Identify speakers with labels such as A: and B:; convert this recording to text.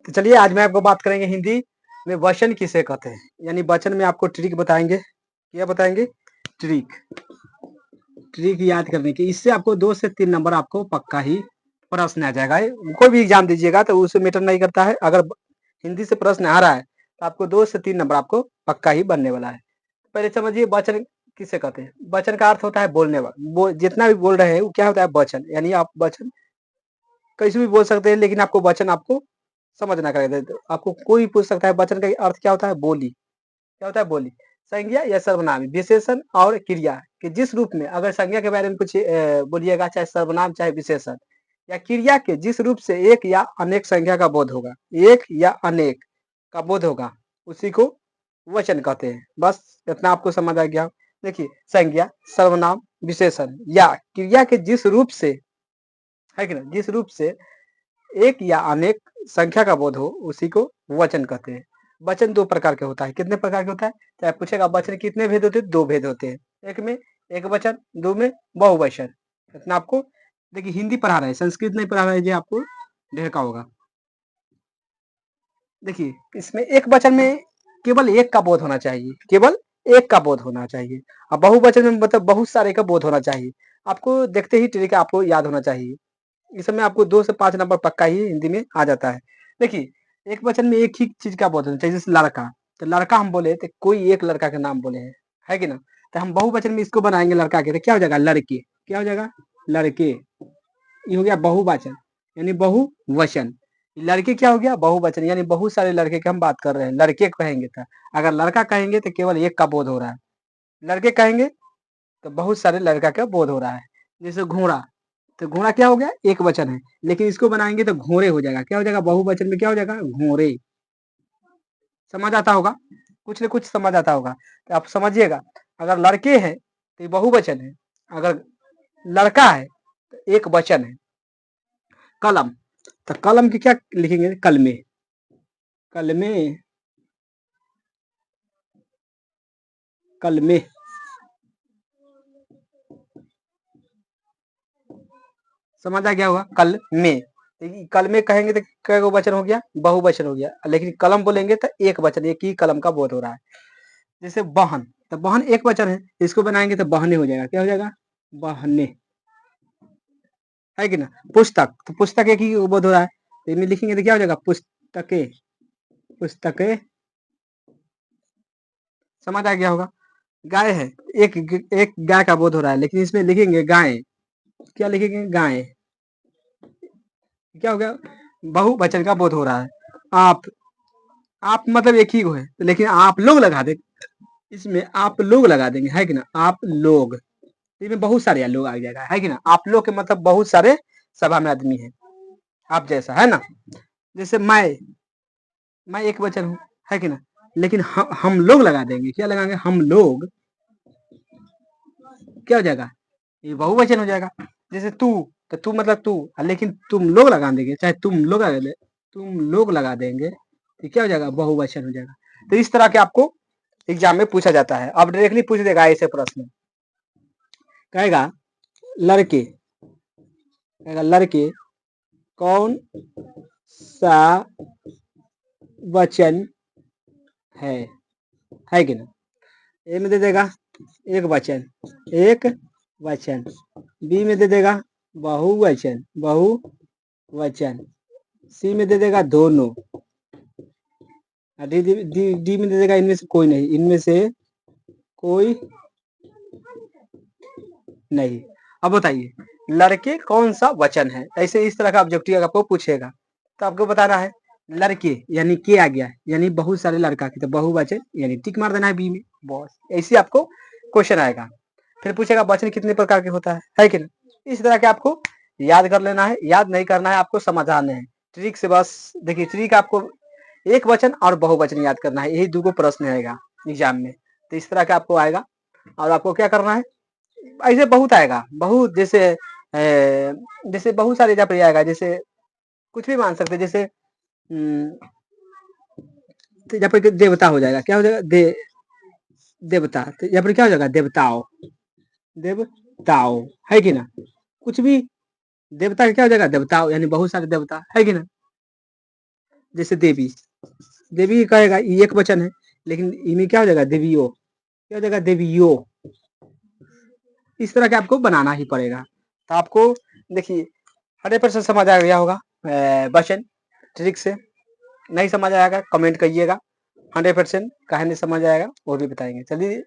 A: तो चलिए आज मैं आपको बात करेंगे हिंदी में वचन किसे कहते हैं, यानी वचन में आपको ट्रिक बताएंगे। क्या बताएंगे? ट्रिक। ट्रिक याद करने की, इससे आपको 2 से 3 नंबर आपको पक्का ही प्रश्न आ जाएगा। कोई भी एग्जाम दीजिएगा तो उससे मैटर नहीं करता है, अगर हिंदी से प्रश्न आ रहा है तो आपको 2 से 3 नंबर आपको पक्का ही बनने वाला है। पहले समझिए वचन किसे कहते हैं। वचन का अर्थ होता है बोलने वाला, जितना भी बोल रहे हैं वो क्या होता है? वचन। यानी आप वचन कैसे भी बोल सकते हैं, लेकिन आपको वचन आपको समझना करेगा। तो आपको कोई पूछ सकता है वचन का अर्थ क्या होता है? बोली। क्या होता है? बोली। संज्ञा या सर्वनाम, विशेषण और क्रिया के जिस रूप में, अगर संज्ञा के बारे में कुछ बोलिएगा, चाहे सर्वनाम चाहे विशेषण, या क्रिया के जिस रूप से एक या अनेक संख्या का बोध होगा, एक या अनेक का बोध होगा, उसी को वचन कहते हैं। बस इतना आपको समझ आ गया। देखिए, संज्ञा, सर्वनाम, विशेषण या क्रिया के जिस रूप से, है कि ना, जिस रूप से एक या अनेक संख्या का बोध हो, उसी को वचन कहते हैं। वचन 2 प्रकार के होता है। कितने प्रकार के होता है? चाहे पूछेगा वचन कितने भेद होते हैं? 2 भेद होते हैं। एक में एक वचन, 2 में बहुवचन। इतना आपको, देखिए हिंदी पढ़ा रहे हैं, संस्कृत नहीं पढ़ा रहे हैं, ये आपको ढेर का होगा। देखिए, इसमें एक वचन में केवल एक का बोध होना चाहिए, केवल एक का बोध होना चाहिए। और बहुवचन में मतलब बहुत सारे का बोध होना चाहिए। आपको देखते ही ट्रिक आपको याद होना चाहिए। इस समय आपको 2 से 5 नंबर पक्का ही हिंदी में आ जाता है। देखिए, एक वचन में एक ही चीज का बोध होना चाहिए, जैसे लड़का। तो लड़का हम बोले तो कोई एक लड़का का नाम बोले हैं, है कि ना? तो हम बहुवचन में इसको बनाएंगे लड़का के, तो क्या हो जाएगा? लड़के। क्या हो जाएगा? लड़के। ये हो गया बहुवचन, यानी बहुवचन। लड़के क्या हो गया? बहुवचन, यानी बहुत सारे लड़के की हम बात कर रहे हैं। लड़के कहेंगे तो, अगर लड़का कहेंगे तो केवल एक का बोध हो रहा है। लड़के कहेंगे तो बहुत सारे लड़का का बोध हो रहा है। जैसे घोड़ा, तो घोड़ा क्या हो गया? एक वचन है, लेकिन इसको बनाएंगे तो घोड़े हो जाएगा। क्या हो जाएगा? बहुवचन में क्या हो जाएगा? घोड़े। समझ आता होगा, कुछ न कुछ समझ आता होगा, तो आप समझिएगा। अगर लड़के हैं तो ये बहुवचन है, अगर लड़का है तो एक वचन है। कलम, तो कलम की क्या लिखेंगे? कलमे। कलमे, कलमे। समझ आ गया होगा? कल में। कल में कहेंगे तो क्या वचन हो गया? बहुवचन हो गया। लेकिन कलम बोलेंगे तो एक वचन, एक ही कलम का बोध हो रहा है। जैसे बहन, तो बहन एक वचन है, इसको बनाएंगे तो बहने हो जाएगा। क्या हो जाएगा? बहने, है कि ना? पुस्तक, तो पुस्तक एक ही बोध हो रहा है, तो इनमें लिखेंगे तो क्या हो जाएगा? पुस्तके। पुस्तके। समझ आ गया होगा? गाय है, एक एक गाय का बोध हो रहा है, लेकिन इसमें लिखेंगे गाय। क्या लिखेंगे? गाय। क्या हो गया? बहुवचन का बोध हो रहा है। आप, आप मतलब एक ही को है, लेकिन आप लोग लगा दे, इसमें आप लोग लगा देंगे, है कि ना? आप लोग, इसमें बहुत सारे लोग आ जाएगा, है कि ना? आप लोग के मतलब बहुत सारे सभा में आदमी है, आप जैसा, है ना? जैसे मैं एक वचन हूँ, है कि ना? लेकिन हम लोग लगा देंगे। क्या लगाएंगे? हम लोग। क्या हो जाएगा? ये बहुवचन हो जाएगा। जैसे तू, तो तू मतलब तू, लेकिन तुम लोग लगा देंगे, चाहे तुम लोग लगा देंगे, तो क्या हो जाएगा? बहुवचन हो जाएगा। तो इस तरह के आपको एग्जाम में पूछा जाता है। अब डायरेक्टली पूछ देगा ऐसे प्रश्न, कहेगा लड़के, कहेगा लड़के कौन सा वचन है कि ना? ए में दे देगा एक वचन, एक वचन। बी में दे देगा बहुवचन, बहुवचन। सी में दे देगा दोनों। डी, डी, डी, डी में दे देगा इनमें से कोई नहीं, इनमें से कोई नहीं। अब बताइए, लड़के कौन सा वचन है? ऐसे इस तरह का ऑब्जेक्टिव आपको पूछेगा, तो आपको बताना है लड़के, यानी के आ गया, यानी बहुत सारे लड़का की, तो बहुवचन, यानी टिक मार देना है बी में। बस ऐसे आपको क्वेश्चन आएगा। फिर पूछेगा वचन कितने प्रकार के होता है कि ना? इस तरह के आपको याद कर लेना है, याद नहीं करना है, आपको समझाने हैं ट्रिक से। बस देखिए, ट्रिक आपको एक वचन और बहुवचन याद करना है, यही 2 प्रश्न आएगा एग्जाम में। तो इस तरह का आपको आएगा, और आपको क्या करना है, ऐसे बहुत आएगा, बहुत। जैसे बहुत सारे जब आएगा, जैसे कुछ भी मान सकते, जैसे तो यहाँ पर देवता हो जाएगा। क्या हो जाएगा? देवता। तो यहाँ पर क्या हो जाएगा? देवताओं, देवताओं, है कि ना? कुछ भी देवता का क्या हो जाएगा? देवताओं, यानी बहुत सारे देवता, है कि ना? जैसे देवी, देवी कहेगा ये एक वचन है, लेकिन इनमें क्या हो जाएगा देवियो, क्या हो जाएगा देवियो। इस तरह के आपको बनाना ही पड़ेगा। तो आपको देखिए 100% समझ आ गया होगा वचन ट्रिक से। नहीं समझ आएगा कमेंट करिएगा, 100% काहे नहीं समझ आएगा वो भी बताएंगे। चलिए